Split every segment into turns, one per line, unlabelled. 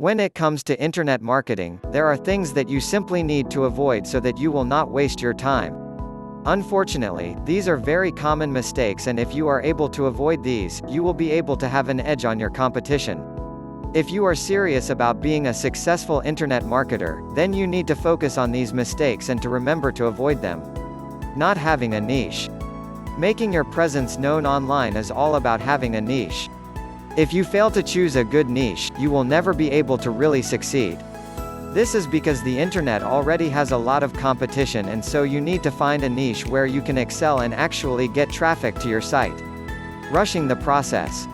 When it comes to internet marketing, there are things that you simply need to avoid so that you will not waste your time. Unfortunately, these are very common mistakes, and if you are able to avoid these, you will be able to have an edge on your competition. If you are serious about being a successful internet marketer, then you need to focus on these mistakes and to remember to avoid them. Not having a niche. Making your presence known online is all about having a niche. If you fail to choose a good niche, you will never be able to really succeed. This is because the internet already has a lot of competition, and so you need to find a niche where you can excel and actually get traffic to your site. Rushing the process.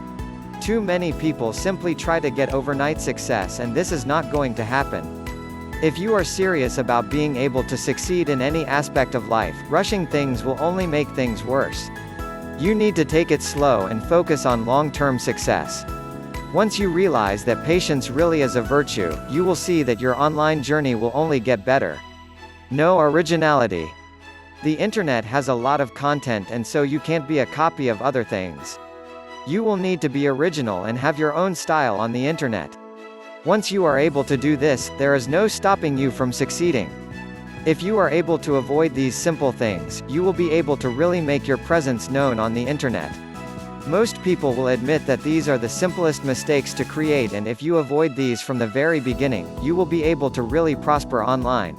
Too many people simply try to get overnight success, and this is not going to happen. If you are serious about being able to succeed in any aspect of life, rushing things will only make things worse. You need to take it slow and focus on long-term success. Once you realize that patience really is a virtue, you will see that your online journey will only get better. No originality. The internet has a lot of content, and so you can't be a copy of other things. You will need to be original and have your own style on the internet. Once you are able to do this, there is no stopping you from succeeding. If you are able to avoid these simple things, you will be able to really make your presence known on the internet. Most people will admit that these are the simplest mistakes to create, and if you avoid these from the very beginning, you will be able to really prosper online.